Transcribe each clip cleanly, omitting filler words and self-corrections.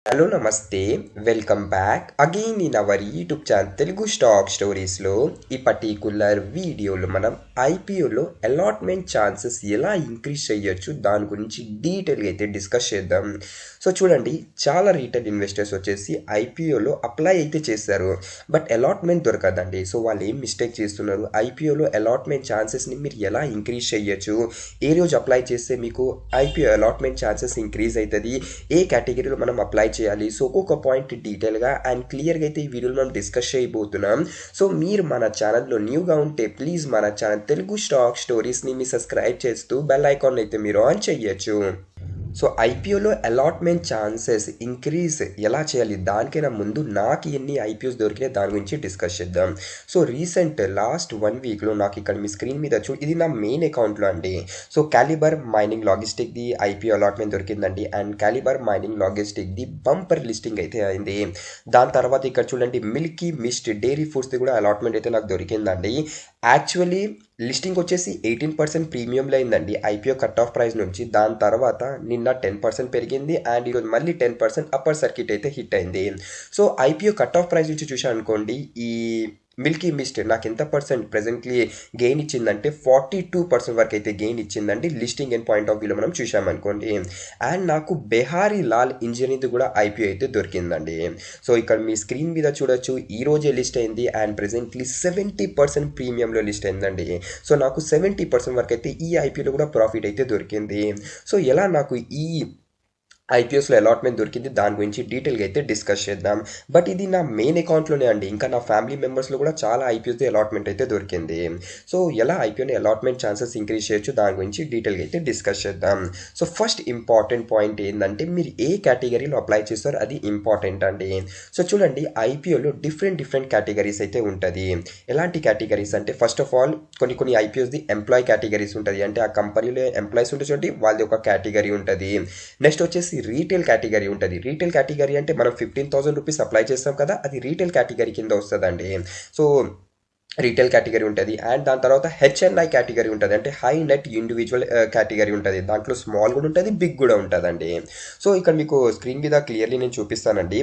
Hello నమస్తే welcome back again in our YouTube channel Telugu stock స్టోరీస్లో ఈ పర్టికులర్ వీడియోలో మనం ఐపీఓలో అలాట్మెంట్ ఛాన్సెస్ ఎలా ఇంక్రీజ్ చేయొచ్చు దాని గురించి డీటెయిల్గా అయితే డిస్కస్ చేద్దాం. సో చూడండి, చాలా రీటైల్ ఇన్వెస్టర్స్ వచ్చేసి ఐపీఓలో అప్లై అయితే చేస్తారు, బట్ అలాట్మెంట్ దొరకదండి. సో వాళ్ళు ఏం మిస్టేక్ చేస్తున్నారు, ఐపీఓలో అలాట్మెంట్ ఛాన్సెస్ని మీరు ఎలా ఇంక్రీజ్ చేయొచ్చు, ఏ రోజు అప్లై చేస్తే మీకు ఐపీఓ అలాట్మెంట్ ఛాన్సెస్ ఇంక్రీజ్ అవుతుంది, ఏ కేటగిరీలో మనం అప్లై చేయాలి. సో ఒక్కొక్క పాయింట్ డీటెయిల్గా అండ్ క్లియర్గా అయితే ఈ వీడియోలో మనం డిస్కస్ చేయబోతున్నాం. సో మీరు మన ఛానల్లో న్యూగా ఉంటే ప్లీజ్ మన ఛానల్ తెలుగు స్టాక్ స్టోరీస్ని మీ సబ్స్క్రైబ్ చేస్తూ బెల్ ఐకాన్ అయితే మీరు ఆన్ చేయొచ్చు. సో ఐపీఓలో అలాట్మెంట్ ఛాన్సెస్ ఇంక్రీజ్ ఎలా చేయాలి, దానికైనా ముందు నాకు ఎన్ని ఐపీఓస్ దొరికినాయి దాని గురించి డిస్కస్ చేద్దాం. సో లాస్ట్ 1 వీక్లో నాకు ఇక్కడ మీ స్క్రీన్ మీద ఇది నా మెయిన్ అకౌంట్లో అండి. సో క్యాలిబర్ మైనింగ్ లాజిస్టిక్ది ఐపీఓ అలాట్మెంట్ దొరికిందండి, అండ్ క్యాలిబర్ మైనింగ్ లాజిస్టిక్ది బంపర్ లిస్టింగ్ అయితే అయింది. దాని తర్వాత ఇక్కడ చూడండి, మిల్కీ మిస్ట్ డైరీ ఫుడ్స్ది కూడా అలాట్మెంట్ అయితే నాకు దొరికిందండి. యాక్చువల్లీ లిస్టింగ్ వచ్చేసి 18% ప్రీమియంలో అయిందండి ఐపీఓ కట్ ఆఫ్ ప్రైస్ నుంచి. దాని తర్వాత నిన్న 10% పెరిగింది, అండ్ ఈరోజు మళ్ళీ 10% అప్పర్ సర్కిట్ అయితే హిట్ అయింది. So IPO cut off price నుంచి చూసాను అనుకోండి, ఈ మిల్కీ మిస్ట్ నాకు ఎంత పర్సెంట్ ప్రెజెంట్లీ గెయిన్ ఇచ్చిందంటే 42% వరకు అయితే గెయిన్ ఇచ్చిందండి లిస్టింగ్ అండ్ పాయింట్ ఆఫ్ వ్యూలో మనం చూసామనుకోండి. అండ్ నాకు బెహారీ లాల్ ఇంజనీర్ది కూడా ఐపీఓ అయితే దొరికిందండి. సో ఇక్కడ మీ స్క్రీన్ మీద చూడొచ్చు, ఈ రోజే లిస్ట్ అయింది అండ్ ప్రెజెంట్లీ 70% ప్రీమియంలో లిస్ట్ అయిందండి. సో నాకు 70% వరకు అయితే ఈ ఐపీఓలో కూడా ప్రాఫిట్ అయితే దొరికింది. సో ఎలా నాకు ఈ ఐపీఎస్లో అలాట్మెంట్ దొరికింది దాని గురించి డీటెయిల్గా అయితే డిస్కస్ చేద్దాం. బట్ ఇది నా మెయిన్ అకౌంట్లోనే అండి, ఇంకా నా ఫ్యామిలీ మెంబర్స్లో కూడా చాలా ఐపీఎస్ది అలాట్మెంట్ అయితే దొరికింది. సో ఎలా ఐపీఓని అలాట్మెంట్ ఛాన్సెస్ ఇంక్రీజ్ చేయొచ్చు దాని గురించి డీటెయిల్గా అయితే డిస్కస్ చేద్దాం. సో ఫస్ట్ ఇంపార్టెంట్ పాయింట్ ఏంటంటే, మీరు ఏ కేటగిరీలో అప్లై చేస్తారో అది ఇంపార్టెంట్ అండి. సో చూడండి, ఐపీఓలో డిఫరెంట్ కేటగిరీస్ అయితే ఉంటుంది. ఎలాంటి కేటగిరీస్ అంటే, ఫస్ట్ ఆఫ్ ఆల్ కొన్ని ఐపీఎస్ది ఎంప్లాయ్ కేటగిరీస్ ఉంటుంది, అంటే ఆ కంపెనీలో ఎంప్లాయీస్ ఉంటే చూడండి వాళ్ళది ఒక కేటగిరీ ఉంటుంది. నెక్స్ట్ వచ్చేసి రీటైల్ కేటగిరీ ఉంటుంది. రీటైల్ కేటగిరీ అంటే మనం 15,000 రూపీస్ అప్లై చేస్తాం కదా, అది రీటైల్ కేటగిరీ కింద వస్తుందండి. సో రీటైల్ కేటగిరీ ఉంటుంది. అండ్ దాని తర్వాత హెచ్ఎన్ఐ కేటగిరీ ఉంటుంది, అంటే హై నెట్ ఇండివిజువల్ కేటగిరీ ఉంటుంది. దాంట్లో స్మాల్ కూడా ఉంటుంది, బిగ్ కూడా ఉంటుందండి. సో ఇక్కడ మీకు స్క్రీన్ మీద క్లియర్లీ నేను చూపిస్తానండి.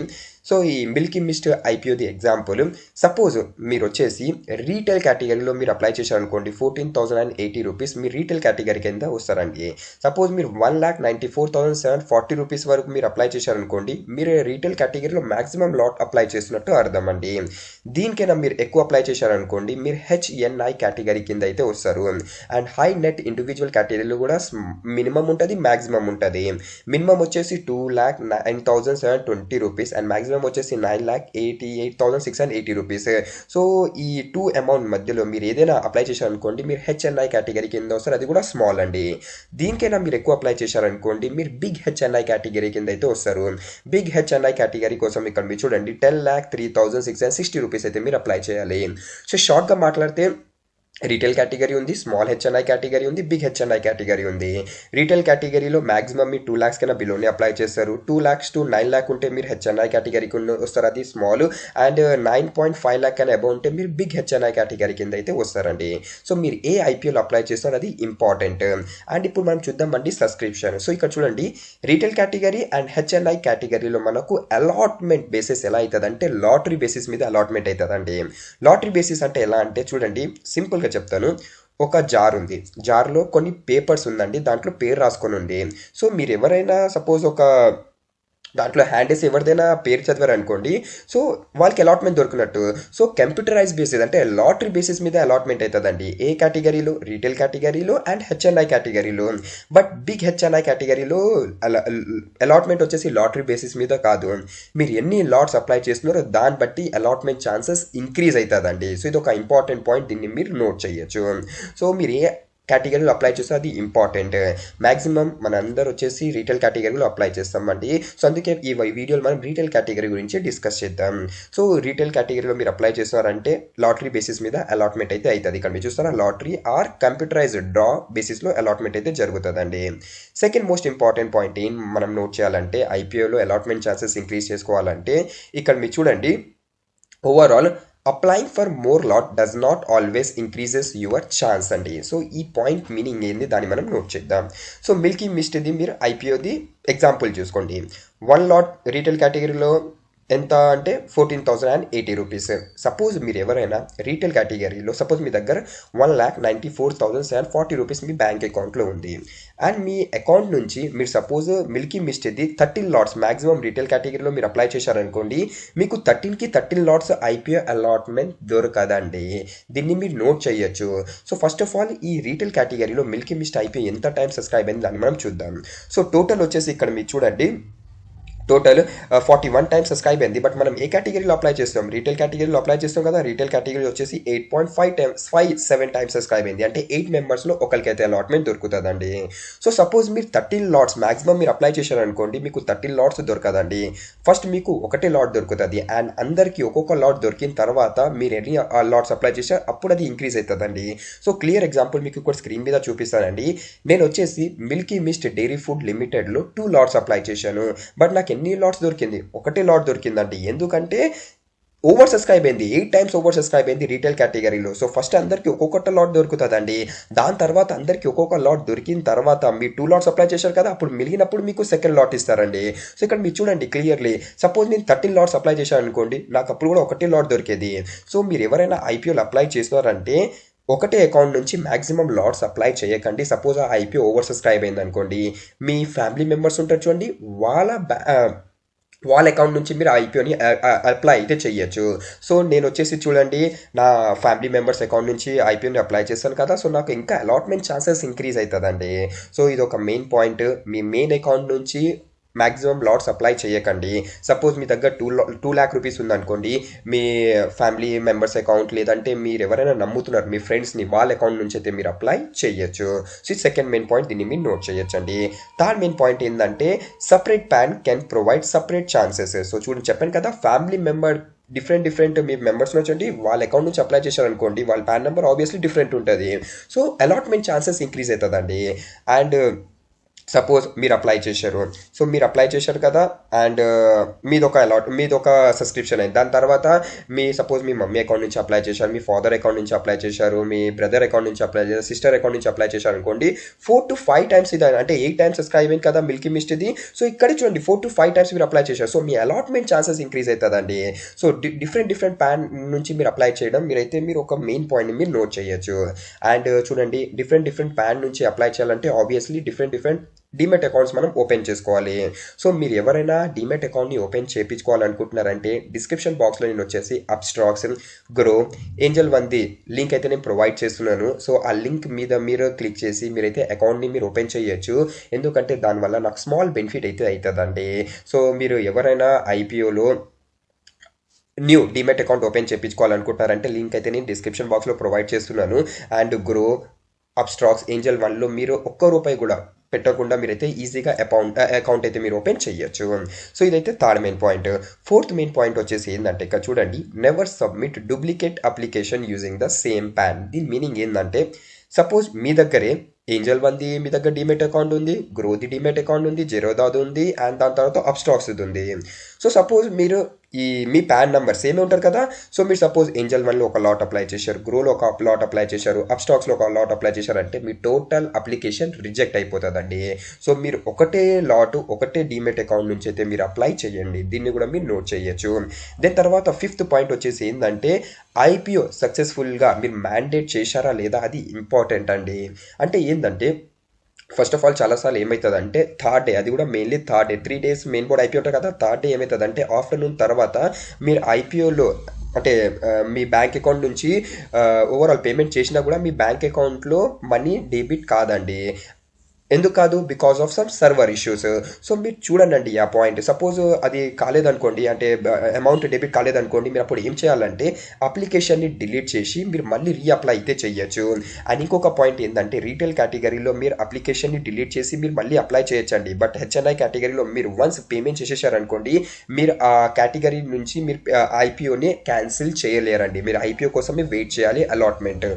సో ఈ మిల్కీ మిస్ట్ ఐపీఓది ఎగ్జాంపుల్, సపోజ్ మీరు వచ్చేసి రీటైల్ కేటగిరీలో మీరు అప్లై చేశారనుకోండి, 14,080 రూపీస్ మీరు రీటైల్ కేటగిరీ కింద వస్తారండి. సపోజ్ మీరు 1,94,740 రూపీస్ వరకు మీరు అప్లై చేశారనుకోండి, మీరు రీటైల్ కేటగిరీలో మాక్సిమం లాట్ అప్లై చేసినట్టు అర్థం అండి. దీనికైనా మీరు ఎక్కువ అప్లై చేశారనుకోండి, మీరు హెచ్ఎన్ఐ కేటగిరీ కింద అయితే వస్తారు. అండ్ హై నెట్ ఇండివిజువల్ కేటగిరీలో కూడా మినిమం ఉంటుంది, మ్యాక్సిమం ఉంటుంది. మినిమం వచ్చేసి 2,09,720 రూపీస్ అండ్ మ్యాక్సిమం వచ్చేసి 9,88,680 రూపీస్. సో ఈ 2 అమౌంట్ మధ్యలో మీరు ఏదైనా అప్లై చేశారనుకోండి, మీరు హెచ్ఎన్ఐ కేటగిరీ కింద వస్తారు, అది కూడా స్మాల్ అండి. దీనికైనా మీరు ఎక్కువ అప్లై చేశారనుకోండి, మీరు బిగ్ హెచ్ఎన్ఐ కేటగిరీ కింద అయితే వస్తారు. బిగ్ హెచ్ఎన్ఐ కేటగిరీ కోసం ఇక్కడ మీరు చూడండి 10,03,660 రూపీస్ అయితే మీరు అప్లై చేయాలి. సో షార్ట్గా మాట్లాడితే, రీటైల్ కేటగిరీ ఉంది, స్మాల్ హెచ్ఎన్ఐ కేటగిరీ ఉంది, బిగ్ హెచ్ఎన్ఐ కేటగిరీ ఉంది. రీటైల్ కేటగిరీలో మాక్సిమం మీరు 2 lakhs కన్నా బిలోనే అప్లై చేస్తారు. 2 lakhs to 9 lakh ఉంటే మీరు హెచ్ఎన్ఐ కేటగిరీకి వస్తారు, అది స్మాల్. అండ్ 9.5 lakh కన్నా అబౌవ్ ఉంటే మీరు బిగ్ హెచ్ఎన్ఐ కేటగిరీ కింద అయితే వస్తారండి. సో మీరు ఏ ఐపీఎల్ అప్లై చేస్తారో అది ఇంపార్టెంట్. అండ్ ఇప్పుడు మనం చూద్దామండి సబ్స్క్రిప్షన్. సో ఇక్కడ చూడండి, రీటైల్ కేటగిరీ అండ్ హెచ్ఎన్ఐ కేటగిరీలో మనకు అలాట్మెంట్ బేసిస్ ఎలా అవుతుంది అంటే, లాటరీ బేసిస్ మీద అలాట్మెంట్ అవుతుందండి. లాటరీ బేసిస్ అంటే ఎలా అంటే, చూడండి సింపుల్గా చెప్తాను. ఒక జార్ ఉంది, జార్లో కొన్ని పేపర్స్ ఉందండి, దాంట్లో పేరు రాసుకొని ఉంది. సో మీరు ఎవరైనా సపోజ్ ఒక దాంట్లో హ్యాండ్ వేసి ఎవరిదైనా పేరు చదివారు అనుకోండి, సో వాళ్ళకి అలాట్మెంట్ దొరికినట్టు. సో కంప్యూటరైజ్ బేసిస్ అంటే లాటరీ బేసిస్ మీద అలాట్మెంట్ అవుతుందండి, ఏ కేటగిరీలో, రీటైల్ కేటగిరీలో అండ్ హెచ్ఎన్ఐ కేటగిరీలో. బట్ బిగ్ హెచ్ఎన్ఐ కేటగిరీలో అలాట్మెంట్ వచ్చేసి లాటరీ బేసిస్ మీద కాదు, మీరు ఎన్ని లాట్స్ అప్లై చేస్తున్నారో దాన్ని బట్టి అలాట్మెంట్ ఛాన్సెస్ ఇంక్రీజ్ అవుతుందండి. సో ఇది ఒక ఇంపార్టెంట్ పాయింట్, దీన్ని మీరు నోట్ చేయొచ్చు. సో మీరు ఏ కేటగిరీలో అప్లై చేస్తే అది ఇంపార్టెంట్. మ్యాక్సిమం మన అందరూ వచ్చేసి రీటైల్ కేటగిరీలో అప్లై చేస్తామండి. సో అందుకే ఈ వీడియోలో మనం రీటైల్ కేటగిరీ గురించి డిస్కస్ చేద్దాం. సో రీటైల్ కేటగిరీలో మీరు అప్లై చేస్తున్నారంటే లాటరీ బేసిస్ మీద అలాట్మెంట్ అయితే అవుతుంది. ఇక్కడ మీరు చూస్తారా, లాటరీ ఆర్ కంప్యూటరైజ్డ్ డ్రా బేసిస్లో అలాట్మెంట్ అయితే జరుగుతుందండి. సెకండ్ మోస్ట్ ఇంపార్టెంట్ పాయింట్ ఏం మనం నోట్ చేయాలంటే, ఐపీఓలో అలాట్మెంట్ ఛాన్సెస్ ఇంక్రీజ్ చేసుకోవాలంటే ఇక్కడ మీరు చూడండి, overall applying for more lot does not always increases your chance అండి. సో ఈ పాయింట్ మీనింగ్ ఏంది దాన్ని మనం నోట్ చేద్దాం. సో మిల్కీ మిస్ట్ది మీరు ఐపీఓది ఎగ్జాంపుల్ చూసుకోండి, 1 లాట్ రీటైల్ కేటగిరీలో ఎంత అంటే 14,080 రూపీస్. సపోజ్ మీరు ఎవరైనా రీటైల్ కేటగిరీలో సపోజ్ మీ దగ్గర 1,94,740 రూపీస్ మీ బ్యాంక్ అకౌంట్లో ఉంది. అండ్ మీ అకౌంట్ నుంచి మీరు సపోజ్ మిల్కీ మిస్ట్ది 13 లాట్స్ మ్యాక్సిమం రీటైల్ కేటగిరీలో మీరు అప్లై చేశారనుకోండి, మీకు 13 లాట్స్ ఐపీఓ అలాట్మెంట్ దొరకదండి. దీన్ని మీరు నోట్ చేయొచ్చు. సో ఫస్ట్ ఆఫ్ ఆల్ ఈ రీటైల్ కేటగిరీలో మిల్కీ మిస్ట్ ఐపీఓ ఎంత టైం సబ్స్క్రైబ్ అయింది దాన్ని మనం చూద్దాం. సో టోటల్ వచ్చేసి ఇక్కడ మీరు చూడండి, టోటల్ 41 టైమ్స్ సబ్స్క్రైబ్ అయింది. బట్ మనం ఏ కేటగిరీలో అప్లై చేస్తాం, రీటైల్ కేటగిరీలో అప్లై చేస్తాం కదా. రీటైల్ కేటగిరీ వచ్చేసి 8.57 టైమ్స్ సబ్స్క్రైబ్ అయింది. అంటే 8 మెంబర్స్లో ఒకరికైతే అలాట్మెంట్ దొరుకుతుందండి. సో సపోజ్ మీరు 13 లాట్స్ మ్యాక్సిమం మీరు అప్లై చేశారనుకోండి, మీకు 13 లాట్స్ దొరకదండి. ఫస్ట్ మీకు ఒకటే లాట్ దొరుకుతుంది. అండ్ అందరికీ ఒక్కొక్క లాట్ దొరికిన తర్వాత మీరు ఎన్ని లాట్స్ అప్లై చేశారు అప్పుడు అది ఇంక్రీజ్ అవుతుందండి. సో క్లియర్ ఎగ్జాంపుల్ మీకు ఇక్కడ స్క్రీన్ మీద చూపిస్తానండి. నేను వచ్చేసి మిల్కీ మిస్ట్ డైరీ ఫుడ్ లిమిటెడ్లో 2 లాట్స్ అప్లై చేశాను. బట్ నాకు ఎన్ని లాట్స్ దొరికింది, ఒకటే లాట్ దొరికిందండి. ఎందుకంటే ఓవర్ సబ్స్క్రైబ్ అయింది, 8 టైమ్స్ ఓవర్ సబ్స్క్రైబ్ అయింది రీటైల్ కేటగిరీలో. సో ఫస్ట్ అందరికీ ఒక్కొక్క లాట్ దొరుకుతుందండి. దాని తర్వాత అందరికీ ఒక్కొక్క లాట్ దొరికిన తర్వాత మీరు 2 లాట్స్ అప్లై చేశారు కదా, అప్పుడు మిగిలినప్పుడు మీకు సెకండ్ లాట్ ఇస్తారండి. సో ఇక్కడ మీరు చూడండి క్లియర్లీ, సపోజ్ నేను 13 లాట్స్ అప్లై చేశాను అనుకోండి, నాకు అప్పుడు కూడా ఒకటే లాట్ దొరికేది. సో మీరు ఎవరైనా ఐపీఓలు అప్లై చేస్తున్నారంటే ఒకటే అకౌంట్ నుంచి మ్యాక్సిమం లాట్స్ అప్లై చేయకండి. సపోజ్ ఆ ఐపీఓ ఓవర్ సబ్స్క్రైబ్ అయింది అనుకోండి, మీ ఫ్యామిలీ మెంబర్స్ ఉంటారు చూడండి, వాళ్ళ అకౌంట్ నుంచి మీరు ఐపీఓని అప్లై అయితే చెయ్యొచ్చు. సో నేను వచ్చేసి చూడండి, నా ఫ్యామిలీ మెంబర్స్ అకౌంట్ నుంచి ఐపీఓని అప్లై చేస్తాను కదా, సో నాకు ఇంకా అలాట్మెంట్ ఛాన్సెస్ ఇంక్రీజ్ అవుతుందండి. సో ఇది ఒక మెయిన్ పాయింట్. మీ మెయిన్ అకౌంట్ నుంచి మ్యాక్సిమం లాట్స్ అప్లై చేయకండి. సపోజ్ మీ దగ్గర 2 lakh రూపీస్ ఉందనుకోండి, మీ ఫ్యామిలీ మెంబర్స్ అకౌంట్ లేదంటే మీరు ఎవరైనా నమ్ముతున్నారు మీ ఫ్రెండ్స్ని, వాళ్ళ అకౌంట్ నుంచి అయితే మీరు అప్లై చేయొచ్చు. సో ఇది సెకండ్ మెయిన్ పాయింట్, దీన్ని మీరు నోట్ చేయొచ్చండి. థర్డ్ మెయిన్ పాయింట్ ఏంటంటే separate pan can provide separate chances. So చూడండి, చెప్పాను కదా, ఫ్యామిలీ మెంబర్ డిఫరెంట్ మీ మెంబర్స్ వచ్చండి వాళ్ళ అకౌంట్ నుంచి అప్లై చేశారనుకోండి, వాళ్ళ పాన్ నెంబర్ ఆబ్వియస్లీ డిఫరెంట్ ఉంటుంది. సో అలాట్మెంట్ ఛాన్సెస్ ఇంక్రీజ్ అవుతుందండి. అండ్ సపోజ్ మీరు అప్లై చేశారు, సో మీరు అప్లై చేశారు కదా, అండ్ మీదొక సబ్స్క్రిప్షన్ అయింది. దాని తర్వాత సపోజ్ మీ మమ్మీ అకౌంట్ నుంచి అప్లై చేశారు, మీ ఫాదర్ అకౌంట్ నుంచి అప్లై చేశారు, మీ బ్రదర్ అకౌంట్ నుంచి అప్లై చేశారు, సిస్టర్ అకౌంట్ నుంచి అప్లై చేశారు అనుకోండి, 4 to 5 టైమ్స్ ఇది అంటే 8 టైమ్స్ సబ్స్క్రైబ్ అయింది కదా మిల్కీ మిస్ట్ ఇది. సో ఇక్కడ చూడండి 4 to 5 టైమ్స్ మీరు అప్లై చేశారు. సో మీ అలాట్మెంట్ ఛాన్సెస్ ఇంక్రీజ్ అవుతుందండి. సో డిఫరెంట్ ప్యాన్ నుంచి మీరు అప్లై చేయడం మీరు ఒక మెయిన్ పాయింట్ని మీరు నోట్ చేయొచ్చు. అండ్ చూడండి, డిఫరెంట్ ప్యాన్ నుంచి అప్లై చేయాలంటే ఆబ్వియస్లీ డిఫరెంట్ డీమెట్ అకౌంట్స్ మనం ఓపెన్ చేసుకోవాలి. సో మీరు ఎవరైనా డీమెట్ అకౌంట్ని ఓపెన్ చేయించుకోవాలనుకుంటున్నారంటే డిస్క్రిప్షన్ బాక్స్లో నేను వచ్చేసి అప్స్టాక్స్, గ్రో, ఏంజల్ వన్ది లింక్ అయితే నేను ప్రొవైడ్ చేస్తున్నాను. సో ఆ లింక్ మీద మీరు క్లిక్ చేసి మీరైతే అకౌంట్ని మీరు ఓపెన్ చేయొచ్చు. ఎందుకంటే దానివల్ల నాకు స్మాల్ బెనిఫిట్ అయితే అవుతుందండి. సో మీరు ఎవరైనా ఐపీఓలో న్యూ డీమెట్ అకౌంట్ ఓపెన్ చేయించుకోవాలనుకుంటున్నారంటే లింక్ అయితే నేను డిస్క్రిప్షన్ బాక్స్లో ప్రొవైడ్ చేస్తున్నాను. అండ్ గ్రో, అప్స్టాక్స్, ఏంజల్ వన్లో మీరు ₹1 కూడా పెట్టకుండా మీరైతే ఈజీగా అకౌంట్ అయితే మీరు ఓపెన్ చేయొచ్చు. సో ఇదైతే third main point. Fourth main point వచ్చేసి ఏంటంటే ఇక్కడ చూడండి, never submit duplicate application using the same pan. దీని మీనింగ్ ఏంటంటే సపోజ్ మీ దగ్గరే ఏంజల్ వన్ది మీ దగ్గర డీమెట్ అకౌంట్ ఉంది, గ్రోది డీమెట్ అకౌంట్ ఉంది, జెరోదాది ఉంది, అండ్ దాని తర్వాత అప్స్టాక్స్ ఉంది. సో సపోజ్ మీరు మీ ప్యాన్ నెంబర్ సేమ్ ఉంటారు కదా. సో మీరు సపోజ్ ఏంజల్ వన్లో ఒక లాట్ అప్లై చేశారు, గ్రోలో ఒక లాట్ అప్లై చేశారు, అప్స్టాక్స్లో ఒక లాట్ అప్లై చేశారంటే మీ టోటల్ అప్లికేషన్ రిజెక్ట్ అయిపోతుందండి. సో మీరు ఒకటే డీమెట్ అకౌంట్ నుంచి అయితే మీరు అప్లై చేయండి. దీన్ని కూడా మీరు నోట్ చేయొచ్చు. దెన్ తర్వాత ఫిఫ్త్ పాయింట్ వచ్చేసి ఏంటంటే ఐపీఓ సక్సెస్ఫుల్గా మీరు మ్యాండేట్ చేశారా లేదా, అది ఇంపార్టెంట్ అండి. అంటే ఏంటంటే ఫస్ట్ ఆఫ్ ఆల్ చాలాసార్లు ఏమవుతుందంటే థర్డ్ డే, అది కూడా mainly third day, 3 days main board IPO ఉంటుంది కదా, థర్డ్ డే ఏమవుతుందంటే ఆఫ్టర్నూన్ తర్వాత మీరు ఐపీఓలో అంటే మీ బ్యాంక్ అకౌంట్ నుంచి ఓవరాల్ పేమెంట్ చేసినా కూడా మీ బ్యాంక్ అకౌంట్లో మనీ డెబిట్ కాదండి. ఎందుకు కాదు? Because of some server issues. So మీరు చూడండి ఆ పాయింట్. సపోజ్ అది కాలేదనుకోండి, అంటే అమౌంట్ డెబిట్ కాలేదనుకోండి, మీరు అప్పుడు ఏం చేయాలంటే అప్లికేషన్ని డిలీట్ చేసి మీరు మళ్ళీ రీఅప్లై అయితే చేయొచ్చు. అండ్ ఇంకొక పాయింట్ ఏంటంటే రీటైల్ కేటగిరీలో మీరు అప్లికేషన్ని డిలీట్ చేసి మీరు మళ్ళీ అప్లై చేయొచ్చండి. బట్ హెచ్ఎన్ఐ కేటగిరీలో మీరు వన్స్ పేమెంట్ చేసేసారనుకోండి, మీరు ఆ కేటగిరీ నుంచి మీరు ఐపీఓని క్యాన్సిల్ చేయలేరండి. మీరు ఐపీఓ కోసమే వెయిట్ చేయాలి allotment.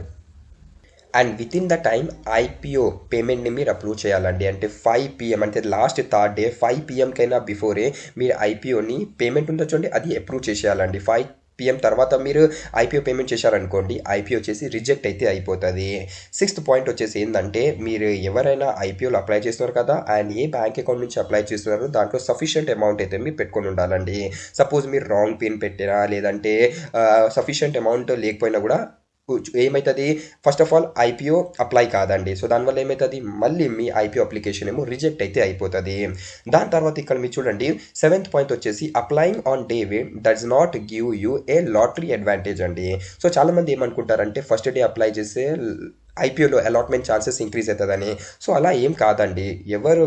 And within the time IPO పేమెంట్ని మీరు అప్రూవ్ చేయాలండి. అంటే 5 PM అంటే లాస్ట్ థర్డ్ డే 5 PM కైనా బిఫోరే మీరు ఐపీఓని పేమెంట్ ఉందో చూడండి అది అప్రూవ్ చేసేయాలండి. 5 PM తర్వాత మీరు ఐపీఓ పేమెంట్ చేశారనుకోండి, ఐపీఓ వచ్చేసి రిజెక్ట్ అయితే అయిపోతుంది. 6th పాయింట్ వచ్చేసి ఏంటంటే, మీరు ఎవరైనా ఐపీఓలో అప్లై చేస్తున్నారు కదా, అండ్ ఏ బ్యాంక్ అకౌంట్ నుంచి అప్లై చేస్తున్నారు దాంట్లో సఫిషియంట్ అమౌంట్ అయితే మీరు పెట్టుకొని ఉండాలండి. సపోజ్ మీరు రాంగ్ పిన్ పెట్టినా లేదంటే సఫిషియంట్ అమౌంట్ లేకపోయినా కూడా ఏమవుతుంది, first of all IPO apply కాదండి. సో దానివల్ల ఏమవుతుంది, మళ్ళీ మీ ఐపీఓ అప్లికేషన్ ఏమో రిజెక్ట్ అయితే అయిపోతుంది. దాని తర్వాత ఇక్కడ మీరు చూడండి 7th పాయింట్ వచ్చేసి applying on day does not give you A lottery advantage అండి. సో చాలామంది ఏమనుకుంటారంటే ఫస్ట్ డే అప్లై చేస్తే ఐపీఓలో అలాట్మెంట్ ఛాన్సెస్ ఇంక్రీజ్ అవుతుందని. సో అలా ఏం కాదండి, ఎవరు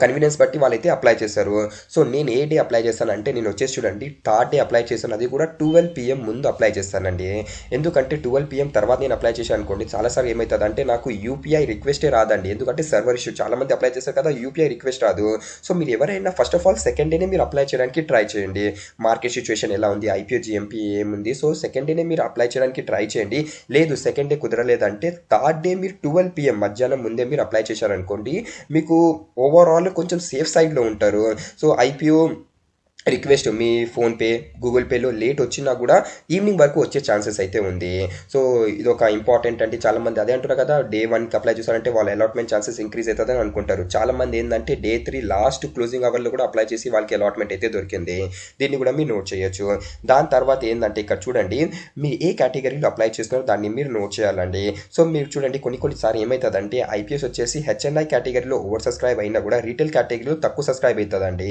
కన్వీనియన్స్ బట్టి వాళ్ళైతే అప్లై చేస్తారు. సో నేను ఏ డే అప్లై చేస్తానంటే, నేను వచ్చేసి చూడండి 3rd డే అప్లై చేస్తాను, అది కూడా 12 PM ముందు అప్లై చేస్తానండి. ఎందుకంటే 12 PM తర్వాత నేను అప్లై చేశాను అనుకోండి, చాలాసార్లు ఏమవుతుంది అంటే నాకు యూపీఐ రిక్వెస్టే రాదండి. ఎందుకంటే సర్వర్ ఇష్యూ, చాలామంది అప్లై చేస్తారు కదా, యూపీఐ రిక్వెస్ట్ రాదు. సో మీరు ఎవరైనా ఫస్ట్ ఆఫ్ ఆల్ సెకండ్ డేనే మీరు అప్లై చేయడానికి ట్రై చేయండి. మార్కెట్ సిచ్యువేషన్ ఎలా ఉంది, ఐపీఓ జిఎంపీ ఏముంది, సో సెకండ్ డేనే మీరు అప్లై చేయడానికి ట్రై చేయండి. లేదు సెకండ్ డే కుదరలేదంటే 3rd డే మీరు 12 PM మధ్యాహ్నం ముందే మీరు అప్లై చేశారనుకోండి, మీకు ఓవరాల్ కొంచెం సేఫ్ సైడ్లో ఉంటారు. సో ఐపీఓ రిక్వెస్ట్ మీ ఫోన్పే, గూగుల్ పేలో లేట్ వచ్చినా కూడా ఈవినింగ్ వరకు వచ్చే ఛాన్సెస్ అయితే ఉంది. సో ఇది ఒక ఇంపార్టెంట్ అంటే, చాలామంది అదే అంటారు కదా, డే 1కి అప్లై చేశారంటే వాళ్ళ అలాట్మెంట్ ఛాన్సెస్ ఇంక్రీజ్ అవుతుందని అనుకుంటారు. చాలామంది ఏంటంటే డే 3 లాస్ట్ క్లోజింగ్ అవర్లో కూడా అప్లై చేసి వాళ్ళకి అలాట్మెంట్ అయితే దొరికింది. దీన్ని కూడా మీరు నోట్ చేయొచ్చు. దాని తర్వాత ఏంటంటే ఇక్కడ చూడండి, మీరు ఏ కేటగిరీలో అప్లై చేస్తున్నారో దాన్ని మీరు నోట్ చేయాలండి. సో మీరు చూడండి కొన్నిసారి ఏమవుతుందంటే ఐపీఎస్ వచ్చేసి హెచ్ఎన్ఐ కేటగిరీలో ఓవర్ సబ్స్క్రైబ్ అయినా కూడా రీటైల్ కేటగిరీలో తక్కువ సబ్స్క్రైబ్ అవుతుందండి.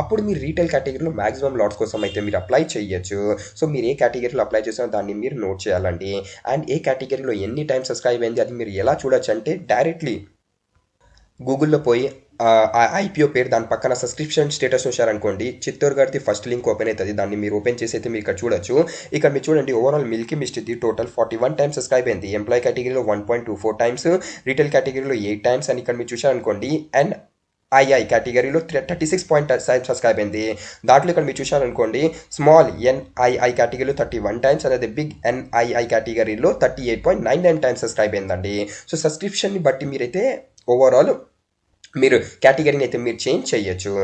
అప్పుడు మీరు రీటైల్ కేటగిరీలో మాక్సిమం లాట్స్ కోసం అయితే మీరు అప్లై చేయొచ్చు. సో మీరు ఏ కేటగిరీలో అప్లై చేస్తారో దాన్ని మీరు నోట్ చేయాలండి. అండ్ ఏ కేటగిరీలో ఎన్ని టైమ్స్ సబ్స్క్రైబ్ అయింది అది మీరు ఎలా చూడొచ్చు అంటే, డైరెక్ట్లీ గూగుల్లో పోయి ఆ ఐపీఓ పేరు దాని పక్కన సబ్స్క్రిప్షన్ స్టేటస్ చూశారనుకోండి, చిత్తూరు గారిది ఫస్ట్ లింక్ ఓపెన్ అవుతుంది. దాన్ని మీరు ఓపెన్ చేసి అయితే మీరు ఇక్కడ చూడొచ్చు. ఇక్కడ మీరు చూడండి ఓవరాల్ మిల్కీ మిస్ట్ది టోటల్ 41 టైమ్స్ సబ్స్క్రైబ్ అయింది. ఎంప్లాయీ కేటగిరీలో 1.24 టైమ్స్, రీటైల్ కేటగిరీలో 8 టైమ్స్. అండ్ ఇక్కడ మీరు చూశారనుకోండి అండ్ ఐఐ కేటగిరీలో 36.5 సబ్స్క్రైబ్ అయింది. దాంట్లో ఇక్కడ మీరు చూశారనుకోండి స్మాల్ ఎన్ఐఐ కేటగిరీలో 31 టైమ్స్, అనేది బిగ్ ఎన్ఐఐ కేటగిరీలో 38.99 టైమ్స్ సబ్స్క్రైబ్ అయిందండి. సో సబ్స్క్రిప్షన్ని బట్టి మీరైతే ఓవరాల్ మీరు కేటగిరీని అయితే మీరు చేంజ్ చేయొచ్చు.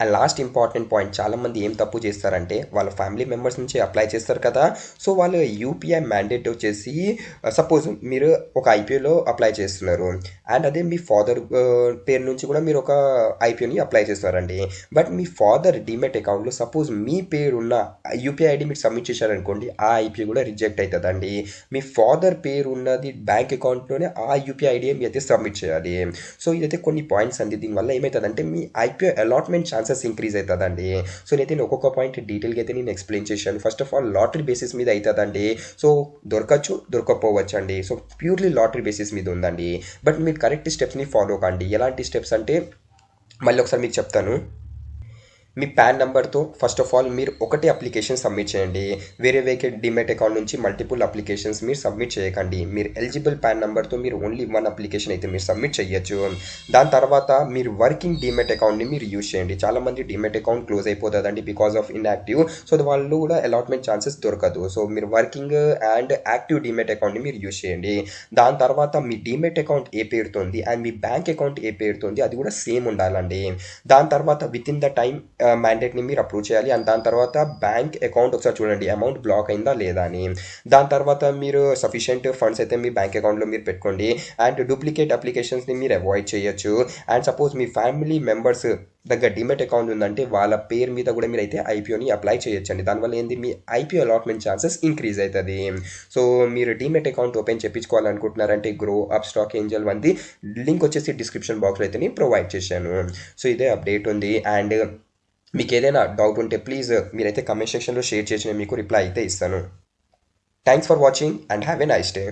అండ్ లాస్ట్ ఇంపార్టెంట్ పాయింట్, చాలామంది ఏం తప్పు చేస్తారంటే వాళ్ళ ఫ్యామిలీ మెంబర్స్ నుంచి అప్లై చేస్తారు కదా, సో వాళ్ళ యూపీఐ మ్యాండేట్ వచ్చేసి సపోజ్ మీరు ఒక ఐపీఓలో అప్లై చేస్తున్నారు అండ్ అదే మీ ఫాదర్ పేరు నుంచి కూడా మీరు ఒక ఐపీఓని అప్లై చేస్తున్నారండి. బట్ మీ ఫాదర్ డీమెట్ అకౌంట్లో సపోజ్ మీ పేరు ఉన్న యూపీఐ ఐడి మీరు సబ్మిట్ చేశారనుకోండి, ఆ ఐపీఓ కూడా రిజెక్ట్ అవుతుందండి. మీ ఫాదర్ పేరు ఉన్నది బ్యాంక్ అకౌంట్లోనే ఆ యూపీఐ ఐడి మీ అయితే సబ్మిట్ చేయాలి. సో ఇదైతే కొన్ని పాయింట్స్ అండి. దీనివల్ల ఏమవుతుందంటే మీ ఐపీఓ అలాట్మెంట్ ఛాన్సెస్ ఇంక్రీజ్ అవుతుందండి. సో నేనైతే ఒక్కొక్క పాయింట్ డీటెయిల్గా అయితే నేను ఎక్స్ప్లెయిన్ చేశాను. First of all lottery basis మీద అవుతుందండి. సో దొరకచ్చు దొరకపోవచ్చు అండి. సో ప్యూర్లీ లాటరీ బేసిస్ మీద ఉందండి. బట్ మీరు కరెక్ట్ స్టెప్స్ని ఫాలో కండి. ఎలాంటి స్టెప్స్ అంటే మళ్ళీ ఒకసారి మీకు చెప్తాను. మీ పాన్ నెంబర్తో ఫస్ట్ ఆఫ్ ఆల్ మీరు ఒకటే అప్లికేషన్ సబ్మిట్ చేయండి. వేరే డిమెట్ అకౌంట్ నుంచి మల్టిపుల్ అప్లికేషన్స్ మీరు సబ్మిట్ చేయకండి. మీరు ఎలిజిబుల్ పాన్ నెంబర్తో మీరు ఓన్లీ 1 అప్లికేషన్ అయితే మీరు సబ్మిట్ చేయొచ్చు. దాని తర్వాత మీరు వర్కింగ్ డిమెట్ అకౌంట్ని మీరు యూజ్ చేయండి. చాలామంది డిమెట్ అకౌంట్ క్లోజ్ అయిపోతుందండి బికాస్ ఆఫ్ ఇన్యాక్టివ్. సో వాళ్ళు కూడా అలాట్మెంట్ ఛాన్సెస్ దొరకదు. సో మీరు వర్కింగ్ అండ్ యాక్టివ్ డిమెట్ అకౌంట్ని మీరు యూజ్ చేయండి. దాని తర్వాత మీ డిమెట్ అకౌంట్ ఏ పేరుతోంది అండ్ మీ బ్యాంక్ అకౌంట్ ఏ పేరుతోంది అది కూడా సేమ్ ఉండాలండి. దాని తర్వాత విత్ ఇన్ ద టైం మ్యాండేట్ని మీరు అప్రూవ్ చేయాలి. అండ్ దాని తర్వాత బ్యాంక్ అకౌంట్ ఒకసారి చూడండి అమౌంట్ బ్లాక్ అయిందా లేదా అని. దాని తర్వాత మీరు సఫిషియంట్ ఫండ్స్ అయితే మీ బ్యాంక్ అకౌంట్లో మీరు పెట్టుకోండి. అండ్ డూప్లికేట్ అప్లికేషన్స్ని మీరు అవాయిడ్ చేయొచ్చు. And suppose me family members దగ్గర డిమెట్ అకౌంట్ ఉందంటే వాళ్ళ పేరు మీద కూడా మీరు అయితే ఐపీఓని అప్లై చేయొచ్చండి. దానివల్ల ఏంది మీ ఐపీఓ అలాట్మెంట్ ఛాన్సెస్ ఇంక్రీజ్ అవుతుంది. సో మీరు డిమెట్ అకౌంట్ ఓపెన్ చేయించుకోవాలనుకుంటున్నారంటే గ్రో అప్ స్టాక్ ఏంజల్ వంది లింక్ వచ్చేసి డిస్క్రిప్షన్ బాక్స్లో అయితే నేను ప్రొవైడ్ చేశాను. సో ఇదే అప్డేట్ ఉంది. అండ్ మీకు ఏదైనా డౌట్ ఉంటే ప్లీజ్ మీరైతే కమెంట్ సెక్షన్లో షేర్ చేసి నేను మీకు రిప్లై అయితే ఇస్తాను. Thanks for watching and have a nice day.